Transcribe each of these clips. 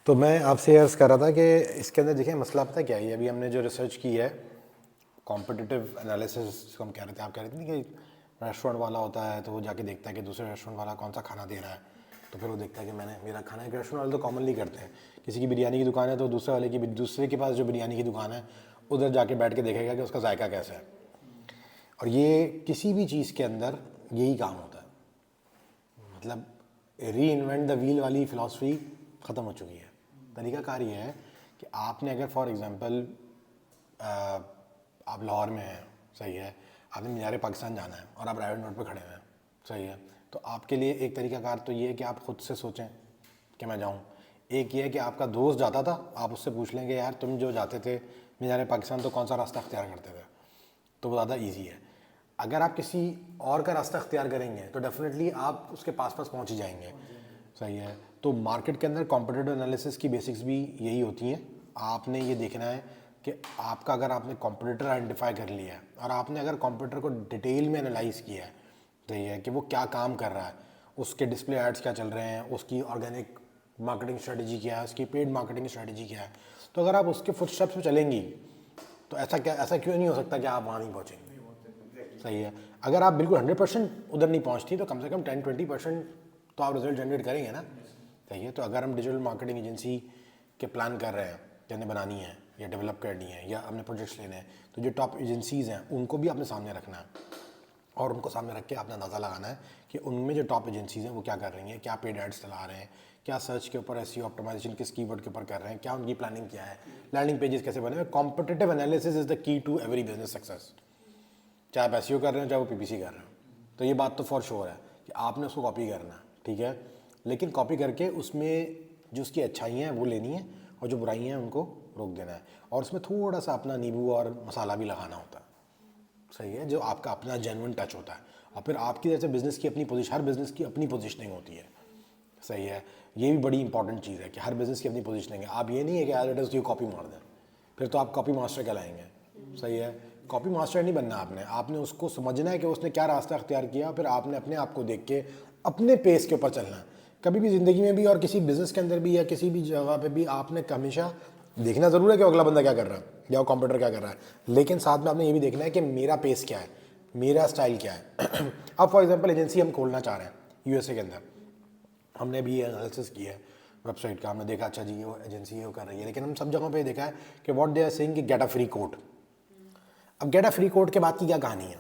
तो मैं आपसे अर्ज़ कर रहा था कि इसके अंदर देखिए मसला पता क्या है, अभी हमने जो रिसर्च की है कॉम्पिटिटिव एनालिसिस जिसको हम कह रहे थे, आप कह रहे थे कि रेस्टोरेंट वाला होता है तो वो जाके देखता है कि दूसरे रेस्टोरेंट वाला कौन सा खाना दे रहा है, तो फिर वो देखता है कि मैंने मेरा खाना एक रेस्टोरेंट वाले तो कॉमनली करते हैं, किसी की बिरयानी की दुकान है तो दूसरे के पास जो बिरयानी की दुकान है उधर जाके बैठ के देखेगा कि उसका जायका कैसा है। और ये किसी भी चीज़ के अंदर यही काम होता है, मतलब री इन्वेंट द व्हील वाली फ़िलासफ़ी ख़त्म हो चुकी है। तरीक़ाकार ये है कि आपने अगर फॉर एग्ज़ाम्पल आप लाहौर में हैं, सही है, आपने मीनार पाकिस्तान जाना है और आप रायगढ़ रोड पे खड़े हुए हैं, सही है, तो आपके लिए एक तरीक़ाकार तो ये है कि आप ख़ुद से सोचें कि मैं जाऊँ। एक ये है कि आपका दोस्त जाता था, आप उससे पूछ लेंगे यार तुम जो जाते थे मीनार पाकिस्तान तो कौन सा रास्ता अख्तियार करते थे, तो वो ज़्यादा ईजी है। अगर आप किसी और का रास्ता अख्तियार करेंगे तो डेफिनेटली आप उसके पास पहुंच ही जाएंगे, सही है। तो मार्केट के अंदर कॉम्पिटिटिव एनालिसिस की बेसिक्स भी यही होती हैं। आपने ये देखना है कि आपका अगर आपने कॉम्पिटिटर आइडेंटिफाई कर लिया है और आपने अगर कॉम्पिटिटर को डिटेल में एनालाइज किया है, तो ये है कि वो क्या काम कर रहा है, उसके डिस्प्ले एड्स क्या चल रहे हैं, उसकी ऑर्गेनिक मार्केटिंग स्ट्रेटजी क्या है, उसकी पेड मार्केटिंग स्ट्रेटजी क्या है, तो अगर आप उसके फुटस्टेप्स पे चलेंगी तो ऐसा क्यों नहीं हो सकता कि आप वहाँ नहीं पहुँचेंगे, सही है। अगर आप बिल्कुल 100% उधर नहीं पहुँचती तो कम से कम 10-20% तो आप रिजल्ट जनरेट करेंगे ना, सही है। तो अगर हम डिजिटल मार्केटिंग एजेंसी के प्लान कर रहे हैं कि हमने बनानी है या डेवलप करनी है या हमने प्रोजेक्ट्स लेने हैं, तो जो टॉप एजेंसीज़ हैं उनको भी अपने सामने रखना है और उनको सामने रख के आपने अंदाज़ा लगाना है कि उनमें जो टॉप एजेंसीज़ हैं वो क्या कर रही हैं, क्या पेड एड्स चला रहे हैं, क्या सर्च के ऊपर एसईओ ऑप्टिमाइजेशन किस कीवर्ड के ऊपर कर रहे हैं, क्या उनकी प्लानिंग क्या है, लैंडिंग पेजेस कैसे बने हुए। Competitive analysis is the key to every business success, चाहे आप एसईओ कर रहे हो चाहे वो पीपीसी कर रहे हो। तो ये बात तो फॉर श्योर है कि आपने उसको कॉपी करना है, ठीक है, लेकिन कॉपी करके उसमें जो उसकी अच्छाइयाँ हैं वो लेनी है और जो बुराइयाँ हैं उनको रोक देना है, और उसमें थोड़ा सा अपना नींबू और मसाला भी लगाना होता है, सही है, जो आपका अपना जेन्युइन टच होता है। और फिर आपकी जैसे बिज़नेस की अपनी पोजीशन, हर बिज़नेस की अपनी पोजीशनिंग होती है, सही है। ये भी बड़ी इंपॉर्टेंट चीज़ है कि हर बिज़नेस की अपनी पोजीशनिंग है। आप ये नहीं है कि एज इट इज़ कॉपी मार दें, फिर तो आप कॉपी मास्टर कहलाएंगे, सही है। कॉपी मास्टर नहीं बनना आपने उसको समझना है कि उसने क्या रास्ता अख्तियार किया, फिर आपने अपने आप को देख के अपने पेस के ऊपर चलना है। कभी भी ज़िंदगी में भी और किसी बिज़नेस के अंदर भी या किसी भी जगह पे भी आपने हमेशा देखना ज़रूर है कि अगला बंदा क्या कर रहा है या वो कंप्यूटर क्या कर रहा है, लेकिन साथ में आपने ये भी देखना है कि मेरा पेस क्या है, मेरा स्टाइल क्या है। अब फॉर एग्जांपल एजेंसी हम खोलना चाह रहे हैं यूएसए के अंदर, हमने भी ये एनालिसिस किया है वेबसाइट का, हमने देखा अच्छा जी वो एजेंसी वो कर रही है, लेकिन हम सब जगहों पे देखा है कि व्हाट दे आर सेइंग कि गेट अ फ्री कोड। अब गेट अ फ्री कोड के बाद की क्या कहानी है,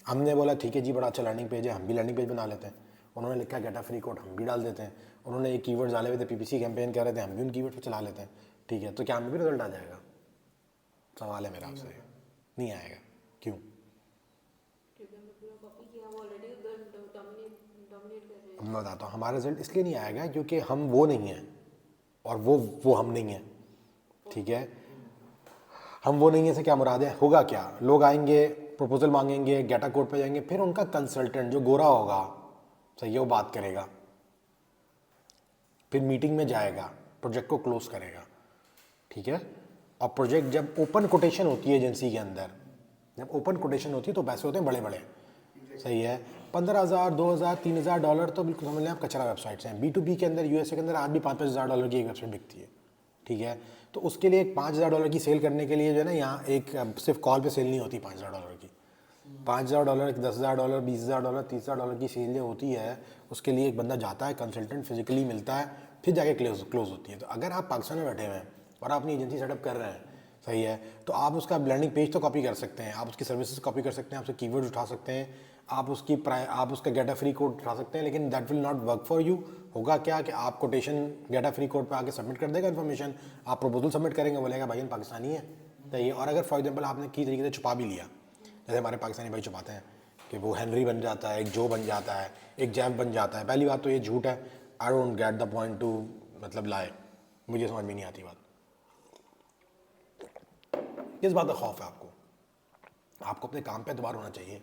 हमने बोला ठीक है जी बड़ा अच्छा लैंडिंग पेज है, हम भी लैंडिंग पेज बना लेते हैं। उन्होंने लिखा गेट अ फ्री कोड, हम भी डाल देते हैं। उन्होंने ये कीवर्ड्स डाले हुए थे, पीपीसी कैंपेन कर रहे थे, हम भी उन कीवर्ड पे चला लेते हैं, ठीक है। तो क्या हमें भी रिजल्ट आ जाएगा? सवाल है मेरा आपसे, नहीं आएगा। क्यों? मैं बताता हूँ, हमारा रिजल्ट इसलिए नहीं आएगा क्योंकि हम वो नहीं हैं और वो हम नहीं हैं, ठीक है। हम वो नहीं है से क्या मुराद है, होगा क्या, लोग आएंगे प्रपोजल मांगेंगे, गेटा कोड पे जाएंगे, फिर उनका कंसल्टेंट जो गोरा होगा, सही है, वो बात करेगा, फिर मीटिंग में जाएगा, प्रोजेक्ट को क्लोज करेगा, ठीक है। और प्रोजेक्ट जब ओपन कोटेशन होती है एजेंसी के अंदर, जब ओपन कोटेशन होती है तो पैसे होते हैं बड़े बड़े, सही है। 15,000 2,000 3,000 डॉलर तो बिल्कुल समझ लें आप कचरा वेबसाइट्स हैं। B2B के अंदर यूएसए के अंदर आज भी 5-5 हज़ार डॉलर की एक वेबसाइट बिकती है, ठीक है। तो उसके लिए 5,000 डॉलर की सेल करने के लिए जो है ना, यहाँ एक सिर्फ कॉल पे सेल नहीं होती 5,000 डॉलर की, 5,000 डॉलर 10,000 डॉलर 20,000 डॉलर 30,000 डॉलर की सेल जो होती है, उसके लिए एक बंदा जाता है, कंसल्टेंट फिजिकली मिलता है, फिर जाके क्लोज होती है। तो अगर आप पाकिस्तान में बैठे हुए हैं और आप अपनी एजेंसी सेटअप कर रहे हैं, सही है, तो आप उसका लैंडिंग पेज तो कॉपी कर सकते हैं, आप उसकी सर्विसेज कॉपी कर सकते हैं, आप उसके कीवर्ड्स उठा सकते हैं, आप उसका गेट अ फ्री कोड उठा सकते हैं, लेकिन that will not work for you. होगा क्या कि आप quotation get a free code पे आके सबमिट कर देगा इन्फॉर्मेशन, आप प्रपोजल सबमिट करेंगे, बोलेगा भाई हम पाकिस्तानी है, तो ये। और अगर फॉर एग्जाम्पल आपने की तरीके से छुपा भी लिया, जैसे हमारे पाकिस्तानी भाई छुपाते हैं कि वो हेनरी बन जाता है, एक जो बन जाता है, एक जैब बन जाता है, पहली बात तो ये झूठ है। I don't get the point two मतलब लाए, मुझे समझ में नहीं आती बात। किस बात का खौफ है आपको? आपको अपने काम पे एतबार होना चाहिए,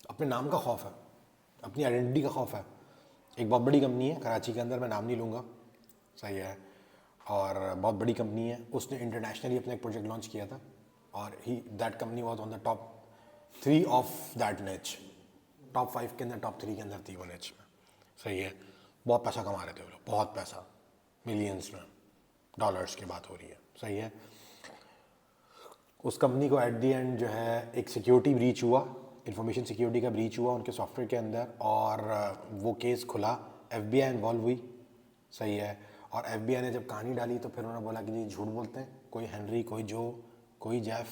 अपने नाम का खौफ है, अपनी आइडेंटिटी का खौफ है। एक बहुत बड़ी कंपनी है कराची के अंदर, मैं नाम नहीं लूँगा, सही है, और बहुत बड़ी कंपनी है, उसने इंटरनेशनली अपना एक प्रोजेक्ट लॉन्च किया था और ही that company was on the top 3 of that niche, top 5 के अंदर, टॉप 3 के अंदर थी वो निच में, सही है। बहुत पैसा कमा रहे थे वो लोग, बहुत पैसा, मिलियंस में डॉलर्स की बात हो रही है, सही है। उस कंपनी को एट दी एंड जो है एक सिक्योरिटी ब्रीच हुआ, इंफॉर्मेशन सिक्योरिटी का ब्रीच हुआ उनके सॉफ्टवेयर के अंदर, और वो केस खुला, FBI इन्वॉल्व हुई, सही है। और FBI ने जब कहानी डाली तो फिर उन्होंने बोला कि जी झूठ बोलते हैं, कोई हेनरी, कोई जो, कोई जेफ,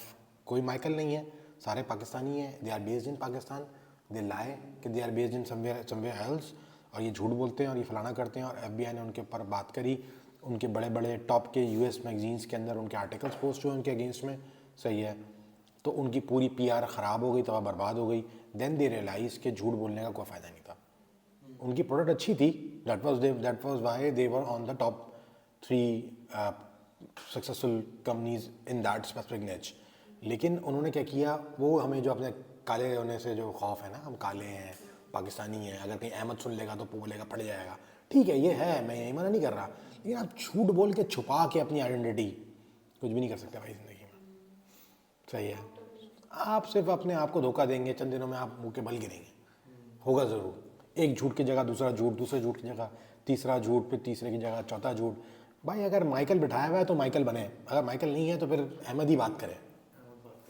कोई माइकल नहीं है, सारे पाकिस्तानी हैं, they are based in Pakistan, they lie कि they are based in somewhere else, और ये झूठ बोलते हैं और ये फलाना करते हैं। और FBI ने उनके ऊपर बात करी, उनके बड़े बड़े टॉप के US मैगजीन्स के अंदर उनके आर्टिकल्स पोस्ट हुए उनके अगेंस्ट में, सही है। तो उनकी पूरी PR ख़राब हो गई, तबाह बर्बाद हो गई। देन दे रियलाइज कि झूठ बोलने का कोई फ़ायदा नहीं था, उनकी प्रोडक्ट अच्छी थी, that was why they were on the top 3 successful companies in that specific निच। लेकिन उन्होंने क्या किया, वो हमें जो अपने काले होने से जो खौफ है ना, हम काले हैं, पाकिस्तानी हैं, अगर कहीं अहमद सुन लेगा तो बोलेगा फट जाएगा, ठीक है ये है, मैं यही मना नहीं कर रहा, लेकिन आप झूठ बोल के छुपा के अपनी आइडेंटिटी कुछ भी नहीं कर सकते भाई ज़िंदगी में, सही है। आप सिर्फ अपने आप को धोखा देंगे, चंद दिनों में आप मुँह के बल गिरेंगे, होगा ज़रूर। एक झूठ की जगह दूसरा झूठ, दूसरे झूठ की जगह तीसरा झूठ, फिर तीसरे की जगह चौथा झूठ। भाई अगर माइकल बिठाया हुआ है तो माइकल बने, अगर माइकल नहीं है तो फिर अहमद ही बात करें,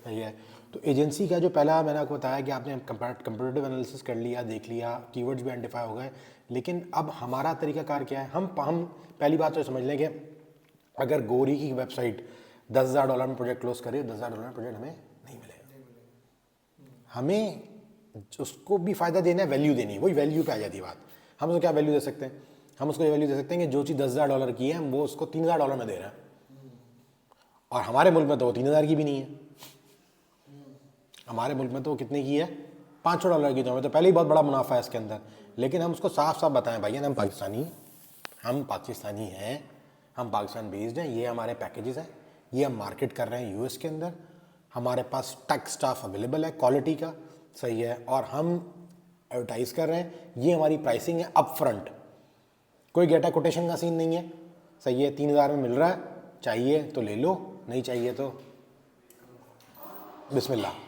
सही है। तो एजेंसी का जो पहला मैंने आपको बताया कि आपने कंपैरेटिव एनालिसिस कर लिया, देख लिया, कीवर्ड्स भी आइडेंटिफाई हो गए, लेकिन अब हमारा तरीकाकार क्या है, हम पहली बात तो समझ लें कि अगर गोरी की वेबसाइट $10,000 में प्रोजेक्ट क्लोज करे, $10,000 में प्रोजेक्ट हमें नहीं मिलेगा, हमें उसको भी फ़ायदा देना है, वैल्यू देनी है, वही वैल्यू पे आ जाती है बात। हम उसको क्या वैल्यू दे सकते हैं, हम उसको ये वैल्यू दे सकते हैं कि जो चीज़ $10,000 की है वो उसको $3,000 में दे रहा है, और हमारे मुल्क में तो वो 3,000 की भी नहीं है, हमारे मुल्क में तो वो कितने की है, $500 की, तो हमें तो पहले ही बहुत बड़ा मुनाफा है इसके अंदर। लेकिन हम उसको साफ साफ बताएं, भाई हम पाकिस्तानी हैं, हम पाकिस्तान बेस्ड हैं, ये हमारे पैकेजेस हैं, ये हम मार्केट कर रहे हैं US के अंदर, हमारे पास टेक स्टाफ अवेलेबल है क्वालिटी का, सही है, और हम एडवर्टाइज कर रहे हैं, ये हमारी प्राइसिंग है अप फ्रंट, कोई गेटा कोटेशन का सीन नहीं है, सही है। 3,000 में मिल रहा है, चाहिए तो ले लो, नहीं चाहिए तो बिस्मिल्लाह।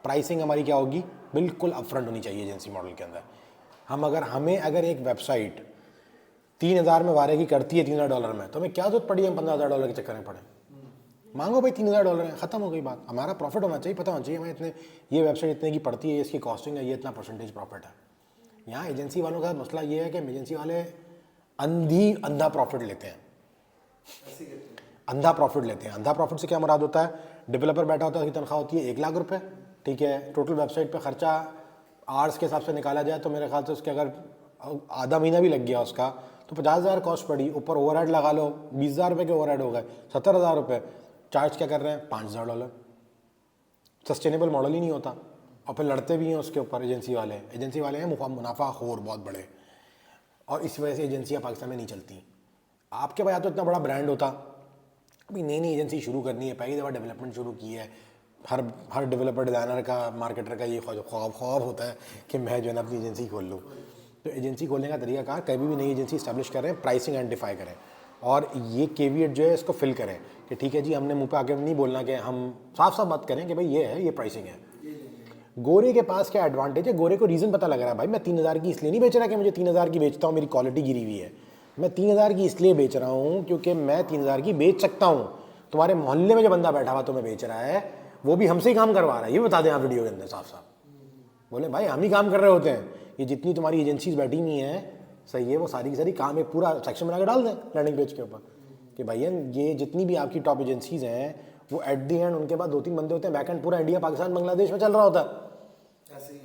प्राइसिंग हमारी क्या होगी, बिल्कुल अपफ्रंट होनी चाहिए एजेंसी मॉडल के अंदर। हमें अगर एक वेबसाइट 3,000 में वारे की करती है $3,000 में, तो हमें क्या जरूरत पड़ी है हम $15,000 के चक्कर में पड़े, मांगो भाई $3,000 है, ख़त्म हो गई बात। हमारा प्रॉफिट होना चाहिए, पता होना चाहिए हमें इतने, ये वेबसाइट इतने की पड़ती है, इसकी कॉस्टिंग है, ये इतना परसेंटेज प्रॉफिट है। यहाँ एजेंसी वालों का मसला ये है कि एजेंसी वाले अंधा प्रॉफिट लेते हैं, अंधा प्रॉफिट लेते हैं। अंधा प्रॉफिट से क्या मुराद होता है, डेवलपर बैठा होता है, उसकी तनख्वाह होती है ₹1,00,000, ठीक है, टोटल वेबसाइट पे खर्चा आवर्स के हिसाब से निकाला जाए तो मेरे ख्याल से उसके अगर आधा महीना भी लग गया उसका तो 50,000 कॉस्ट पड़ी, ऊपर ओवरहेड लगा लो, ₹20,000 के ओवरहेड हो गए, ₹70,000। चार्ज क्या कर रहे हैं, $5,000। सस्टेनेबल मॉडल ही नहीं होता, और फिर लड़ते भी हैं उसके ऊपर एजेंसी वाले हैं मुनाफा खोर बहुत बड़े, और इस वजह से एजेंसियाँ पाकिस्तान में नहीं चलती। आपके पास तो इतना बड़ा ब्रांड होता, अभी नई एजेंसी शुरू करनी है, पहली दफ़ा डेवलपमेंट शुरू की है, हर डेवलपर डिज़ाइनर का मार्केटर का ये ख्वाब होता है कि मैं जो है ना अपनी एजेंसी खोल लूँ। तो एजेंसी खोलने का तरीकाकार, कभी भी नई एजेंसी इस्टेब्लिश करें, प्राइसिंग आइडेंटिफाई करें, और ये केविएट जो है इसको फिल करें कि ठीक है जी, हमने मुंह पे आके नहीं बोलना कि हम साफ साफ बात करें कि भाई ये है, ये प्राइसिंग है। गोरे के पास क्या एडवांटेज है, गोरे को रीज़न पता लग रहा है, भाई मैं 3,000 की इसलिए नहीं बेच रहा कि मुझे 3,000 की बेचता हूँ मेरी क्वालिटी गिरी हुई है, मैं 3,000 की इसलिए बेच रहा हूँ क्योंकि मैं 3,000 की बेच सकता हूँ। तुम्हारे मोहल्ले में जो बंदा बैठा हुआ तुम्हें बेच रहा है वो भी हमसे ही काम करवा रहा है, ये बता दें आप वीडियो के अंदर साफ साफ, बोले भाई हम ही काम कर रहे होते हैं। ये जितनी तुम्हारी एजेंसीज बैठी हुई हैं, सही है, वो सारी की सारी काम एक पूरा सेक्शन बना के डाल दें लैंडिंग पेज के ऊपर कि भैया ये जितनी भी आपकी टॉप एजेंसीज हैं वो एट दी एंड उनके पास 2-3 बंदे होते हैं, बैक एंड पूरा इंडिया पाकिस्तान बांग्लादेश में चल रहा होता है,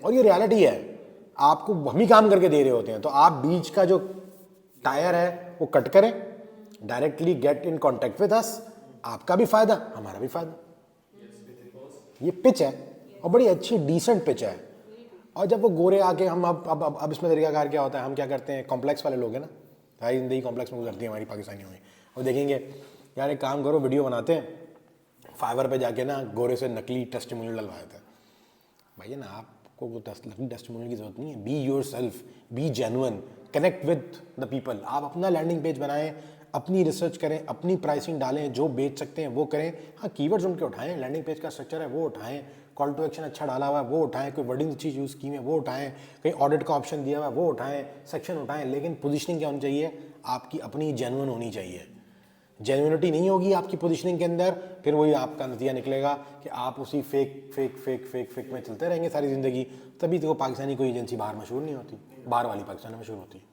और ये रियलिटी है, आपको हम ही काम करके दे रहे होते हैं। तो आप बीच का जो टायर है वो कट करें, directly get in contact with us, आपका भी फायदा हमारा भी फायदा। ये पिच है और बड़ी अच्छी डिसेंट पिच है। और जब वो गोरे आके हम अब इसमें तरीकाकार क्या होता है, हम क्या करते हैं, कॉम्प्लेक्स वाले लोग हैं ना, सारी जिंदगी कॉम्प्लेक्स में गुजरती है हमारी पाकिस्तानियों में, और देखेंगे यार एक काम करो, वीडियो बनाते हैं, फाइवर पे जाके ना गोरे से नकली टेस्टिमोनियल डलवा देते हैं। भैया ना आपको वो नकली टेस्टिमोनियल की जरूरत नहीं है, be your self, B genuine, connect with the people. आप अपना लैंडिंग पेज बनाएं, अपनी रिसर्च करें, अपनी प्राइसिंग डालें, जो बेच सकते हैं वो करें। हाँ, कीवर्ड्स उनके उठाएं, लैंडिंग पेज का स्ट्रक्चर है वो उठाएं, कॉल टू एक्शन अच्छा डाला हुआ है वो उठाएं, कोई वर्डिंग अच्छी यूज़ की है वो उठाएं, कहीं ऑडिट का ऑप्शन दिया हुआ है वो उठाएं, सेक्शन उठाएं, लेकिन पोजीशनिंग क्या होनी चाहिए, आपकी अपनी जेन्युइन होनी चाहिए। जेन्युइनिटी नहीं होगी आपकी पोजीशनिंग के अंदर, फिर वही आपका नतीजा निकलेगा कि आप उसी फेक में चलते रहेंगे सारी ज़िंदगी। तभी तो पाकिस्तानी कोई एजेंसी बाहर मशहूर नहीं होती, बाहर वाली पाकिस्तान में मशहूर होती है।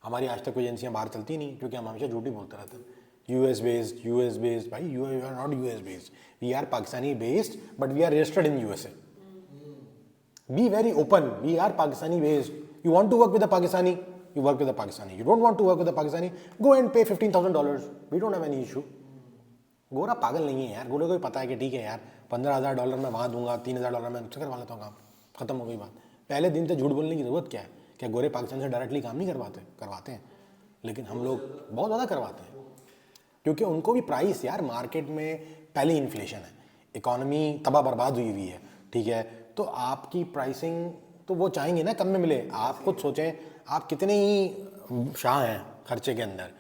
हमारी आज तक कोई एजेंसियाँ बाहर चलती नहीं, क्योंकि हम हमेशा झूठी बोलते रहते हैं। यूएस बेस्ड भाई, you are not US based, we are Pakistani based but we are registered in USA. Be very open, we are Pakistani based. You want to work with a Pakistani, you work with a Pakistani. You don't want to work with a Pakistani, go and pay $15,000. We don't have any issue. गोरा पागल नहीं है यार, गोरे को भी पता है कि ठीक है यार $15,000 मैं वहाँ दूंगा, $3,000 मैं उससे करवा लेता हूँ काम, खत्म हो गई बात। पहले दिन से झूठ बोलने की ज़रूरत क्या है? क्या गोरे पाकिस्तान से डायरेक्टली काम नहीं करवाते हैं, लेकिन हम लोग बहुत ज़्यादा करवाते हैं, क्योंकि उनको भी प्राइस यार मार्केट में पहले इन्फ्लेशन है, इकॉनमी तबाह बर्बाद हुई हुई है, ठीक है, तो आपकी प्राइसिंग तो वो चाहेंगे ना कम में मिले। आप खुद सोचें, आप कितने ही शाह हैं खर्चे के अंदर,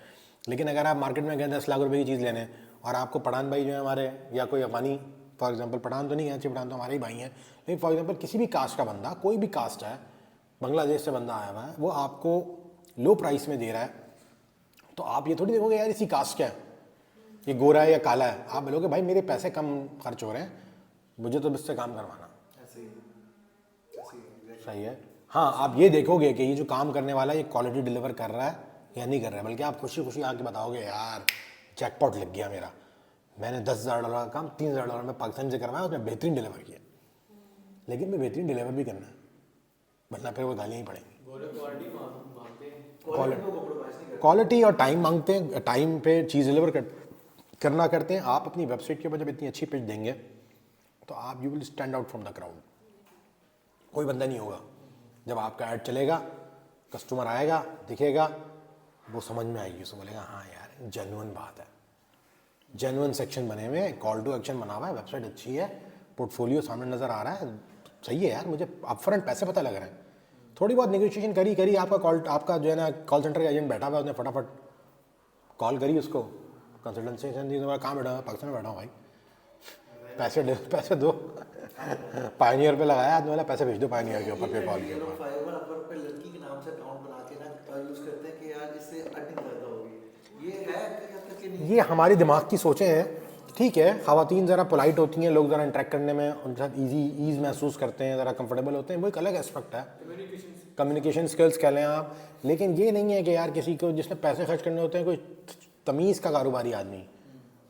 लेकिन अगर आप मार्केट में गए 10 लाख रुपए की चीज़ लेने और आपको पठान भाई जो है हमारे, या कोई अफगानी फॉर एग्जांपल, पठान तो नहीं है, पठान तो हमारे ही भाई हैं, लेकिन फॉर एग्जांपल किसी भी कास्ट का बंदा, कोई भी कास्ट है, बांग्लादेश से बंदा आया हुआ है, वो आपको लो प्राइस में दे रहा है, तो आप ये थोड़ी देखोगे यार इसी कास्ट क्या है, ये गोरा है या काला है। आप बोलोगे भाई मेरे पैसे कम खर्च हो रहे हैं, मुझे तो इससे काम करवाना। सही है। हाँ, आप ये देखोगे कि ये जो काम करने वाला है ये क्वालिटी डिलीवर कर रहा है या नहीं कर रहा है, बल्कि आप खुशी खुशी आके बताओगे यार जैकपॉट लग गया मेरा, मैंने $10,000 का काम $3,000 में पाकिस्तान से करवाया, उसने बेहतरीन डिलीवर किया। लेकिन मैं बेहतरीन डिलीवर भी करना है, वरना फिर वो गालियाँ ही पड़ेंगी। क्वालिटी और टाइम मांगते हैं, टाइम पे चीज़ डिलीवर करना करते हैं। आप अपनी वेबसाइट के ऊपर जब इतनी अच्छी पिच देंगे तो आप you will stand out from the crowd. कोई बंदा नहीं होगा, जब आपका ऐड चलेगा, कस्टमर आएगा, दिखेगा, वो समझ में आएगी, उसको बोलेगा हाँ यार जेन्युइन बात है, जेन्युइन सेक्शन बने हुए, कॉल टू एक्शन बना हुआ है, वेबसाइट अच्छी है, पोर्टफोलियो सामने नज़र आ रहा है, सही है यार, मुझे अपफ्रंट पैसे पता लग रहे हैं। थोड़ी बहुत नेगोशिएशन करी आपका जो है ना कॉल सेंटर का एजेंट बैठा हुआ है, उसने फटाफट कॉल करी उसको, कंसल्टेंसी कहाँ बैठा हुआ, पाकिस्तान में बैठा हूँ भाई, पैसे दो पायनियर पे लगाया आदमी वाला, पैसे भेज दो पायनियर के ऊपर, पेपॉल के ऊपर। लड़की के नाम से अकाउंट बना के ना यूज करते हैं कि यार इससे अर्निंग ज़्यादा होगी, ये है ये हमारी दिमाग की सोचें हैं, ठीक है। ख़वातीन ज़रा पोलाइट होती हैं, लोग ज़रा इंटरेक्ट करने में उनके साथ ईज़ महसूस करते हैं, ज़रा कंफर्टेबल होते हैं, वो एक अलग एस्पेक्ट है, कम्युनिकेशन स्किल्स कह लें आप। लेकिन ये नहीं है कि यार किसी को जिसने पैसे खर्च करने होते हैं, कोई तमीज़ का कारोबारी आदमी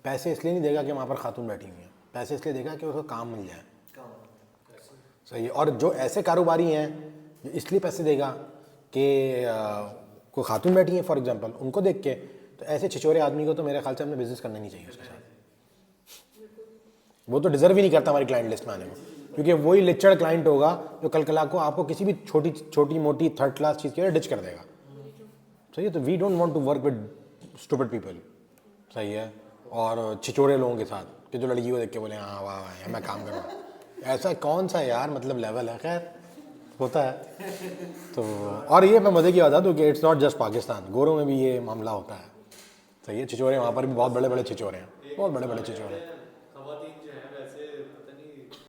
पैसे इसलिए नहीं देगा कि वहाँ पर खातून बैठी हुई हैं, पैसे इसलिए देगा कि उसको काम मिल जाए। सही है। और जो ऐसे कारोबारी हैं जो इसलिए पैसे देगा कि कोई खातून बैठी है फॉर एग्जांपल, उनको देख के, तो ऐसे छिछोरे आदमी को तो मेरे ख्याल से अपने बिजनेस करना नहीं चाहिए उसके साथ, वो तो डिजर्व ही नहीं करता हमारी क्लाइंट लिस्ट में आने को, क्योंकि वही लिचड़ क्लाइंट होगा जो कल कला को आपको किसी भी छोटी मोटी थर्ड क्लास चीज़ के लिए डिच कर देगा। सही है। तो we don't want to work with stupid people. सही है। और छिछोरे लोगों के साथ कि जो लड़की को देख के बोले हाँ वाह वाह मैं काम कर रहा हूँ, ऐसा कौन सा यार मतलब लेवल है। खैर होता है। तो और ये मैं मज़े की बता दूँ कि इट्स नॉट जस्ट पाकिस्तान, गोरों में भी ये मामला होता है। सही है। छिछोरे वहाँ पर भी बहुत बड़े बड़े छिछोरे हैं, बहुत बड़े बड़े छिछोरे हैं।